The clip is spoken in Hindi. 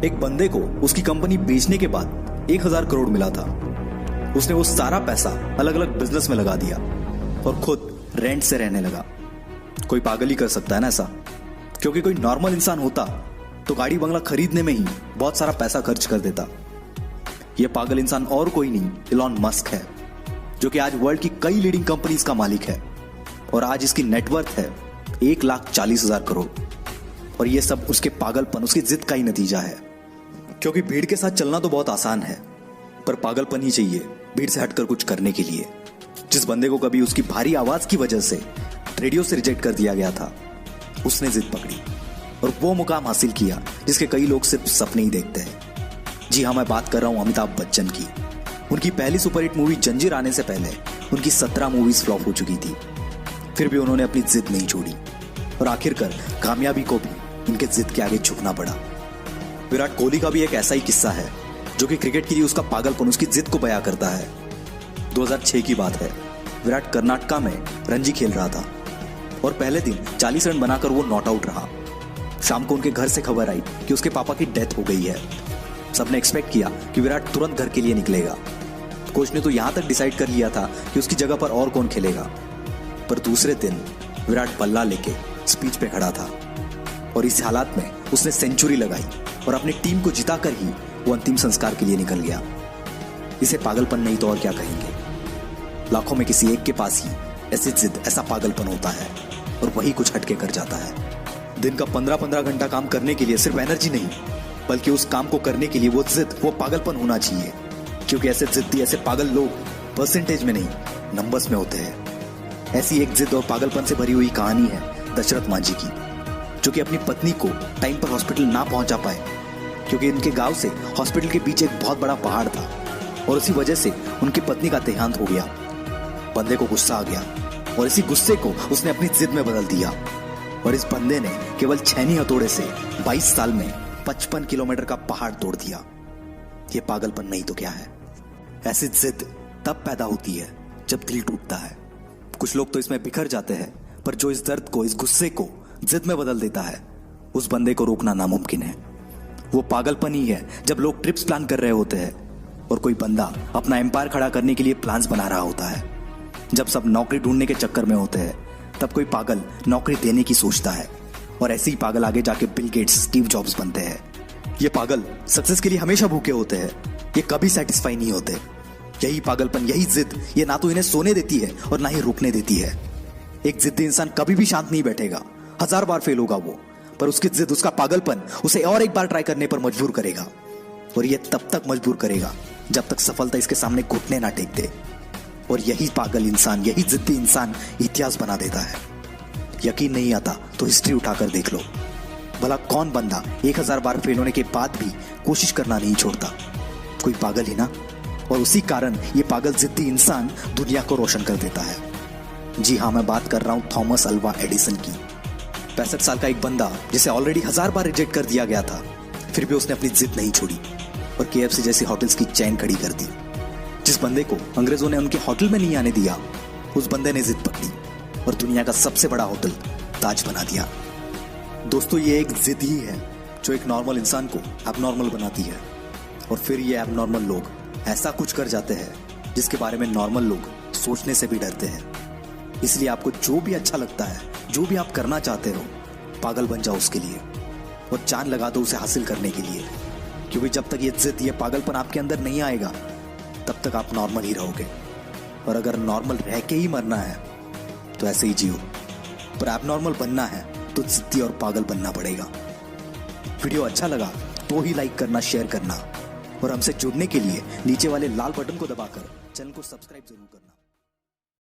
एक बंदे को उसकी कंपनी बेचने के बाद 1000 करोड़ मिला था। उसने वो सारा पैसा अलग अलग बिजनेस में लगा दिया और खुद रेंट से रहने लगा। कोई पागल ही कर सकता है ना ऐसा, क्योंकि कोई नॉर्मल इंसान होता तो गाड़ी बंगला खरीदने में ही बहुत सारा पैसा खर्च कर देता। यह पागल इंसान और कोई नहीं, इलॉन मस्क है, जो कि आज वर्ल्ड की कई लीडिंग कंपनीज का मालिक है और आज इसकी नेटवर्थ है 1,40,000 करोड़। और यह सब उसके पागलपन, उसकी जिद का ही नतीजा है। क्योंकि भीड़ के साथ चलना तो बहुत आसान है, पर पागलपन ही चाहिए भीड़ से हटकर कुछ करने के लिए। जिस बंदे को कभी उसकी भारी आवाज की वजह से रेडियो से रिजेक्ट कर दिया गया था, उसने जिद पकड़ी और वो मुकाम हासिल किया जिसके कई लोग सिर्फ सपने ही देखते हैं। जी हाँ, मैं बात कर रहा हूं अमिताभ बच्चन की। उनकी पहली सुपरहिट मूवी जंजीर आने से पहले उनकी 17 मूवीज फ्लॉप हो चुकी थी। फिर भी उन्होंने अपनी जिद नहीं छोड़ी और आखिरकार कामयाबी को भी उनके जिद के आगे झुकना पड़ा। विराट कोहली का भी एक ऐसा ही किस्सा है, जो कि क्रिकेट के लिए उसका पागलपन, उसकी जिद को बयां करता है। 2006 की बात है। विराट कर्नाटका में रणजी खेल रहा था और पहले दिन 40 रन बनाकर वो नॉट आउट रहा। शाम को उनके घर से खबर आई कि उसके पापा की डेथ हो गई है। सबने एक्सपेक्ट किया कि विराट तुरंत घर के लिए निकलेगा। कोच ने तो यहां तक डिसाइड कर लिया था कि उसकी जगह पर और कौन खेलेगा। पर दूसरे दिन विराट बल्ला लेके स्पीच पे खड़ा था और इस हालात में उसने सेंचुरी लगाई और अपनी टीम को जिताकर ही वो अंतिम संस्कार के लिए निकल गया। इसे पागलपन नहीं तो और क्या कहेंगे। लाखों में किसी एक के पास ही ऐसी जिद, ऐसा पागलपन होता है और वही कुछ हटके कर जाता है। दिन का 15-15 घंटा काम करने के लिए सिर्फ एनर्जी नहीं, बल्कि उस काम को करने के लिए वो जिद, वो पागलपन होना चाहिए। क्योंकि ऐसे जिद्दी, ऐसे पागल लोग परसेंटेज में नहीं, नंबर्स में होते हैं। ऐसी एक जिद और पागलपन से भरी हुई कहानी है दशरथ मांझी की, जो कि अपनी पत्नी को टाइम पर हॉस्पिटल ना पहुंचा पाए, क्योंकि उनके गांव से हॉस्पिटल के बीच एक बहुत बड़ा पहाड़ था और उसी वजह से उनकी पत्नी का देहांत हो गया। बंदे को गुस्सा आ गया और इसी गुस्से को उसने अपनी जिद में बदल दिया और इस बंदे ने केवल छेनी हथौड़े से 22 साल में 55 किलोमीटर का पहाड़ तोड़ दिया। ये पागलपन नहीं तो क्या है। ऐसी जिद तब पैदा होती है जब दिल टूटता है। कुछ लोग तो इसमें बिखर जाते हैं, पर जो इस दर्द को, इस गुस्से को जिद में बदल देता है, उस बंदे को रोकना नामुमकिन है। वो पागलपन ही है जब लोग ट्रिप्स प्लान कर रहे होते हैं और कोई बंदा अपना एम्पायर खड़ा करने के लिए प्लान्स बना रहा होता है। जब सब नौकरी ढूंढने के चक्कर में होते हैं, तब कोई पागल नौकरी देने की सोचता है और ऐसे ही पागल आगे जाके बिल गेट्स, स्टीव जॉब्स बनते हैं। ये पागल सक्सेस के लिए हमेशा भूखे होते हैं, ये कभी सेटिस्फाई नहीं होते। यही पागलपन, यही जिद, ये ना तो इन्हें सोने देती है और ना ही रुकने देती है। एक जिद्दी इंसान कभी भी शांत नहीं बैठेगा, 1000 बार फेल होगा वो, पर उसकी जिद, उसका पागलपन उसे और एक बार ट्राई करने पर मजबूर करेगा। और ये तब तक मजबूर करेगा जब तक सफलता इसके सामने घुटने ना टेक दे। और यही पागल इंसान, यही जिद्दी इंसान इतिहास बना देता है। यकीन नहीं आता तो हिस्ट्री उठाकर देख लो, भला कौन बंदा 1000 बार फेल होने के बाद भी कोशिश करना नहीं छोड़ता। कोई पागल ही ना। और उसी कारण ये पागल जिद्दी इंसान दुनिया को रोशन कर देता है। जी हाँ, मैं बात कर रहा हूं थॉमस अल्वा एडिसन की। 65 साल का एक बंदा जिसे ऑलरेडी 1000 बार रिजेक्ट कर दिया गया था, फिर भी उसने अपनी जिद नहीं छोड़ी और KFC जैसी होटल्स की चेन खड़ी कर दी। जिस बंदे को अंग्रेजों ने उनके होटल में नहीं आने दिया, उस बंदे ने जिद पकड़ी और दुनिया का सबसे बड़ा होटल ताज बना दिया। दोस्तों, ये एक जिद ही है जो एक नॉर्मल इंसान को एबनॉर्मल बनाती है और फिर ये एबनॉर्मल लोग ऐसा कुछ कर जाते हैं जिसके बारे में नॉर्मल लोग सोचने से भी डरते हैं। इसलिए आपको जो भी अच्छा लगता है, जो भी आप करना चाहते हो, पागल बन जाओ उसके लिए और जान लगा दो उसे हासिल करने के लिए। क्योंकि जब तक ये जिद, ये पागलपन आपके अंदर नहीं आएगा, तब तक आप नॉर्मल ही रहोगे। और अगर नॉर्मल रह के ही मरना है तो ऐसे ही जियो, पर एबनॉर्मल बनना है तो जिद्दी और पागल बनना पड़ेगा। वीडियो अच्छा लगा तो ही लाइक करना, शेयर करना और हमसे जुड़ने के लिए नीचे वाले लाल बटन को दबाकर चैनल को सब्सक्राइब जरूर करना।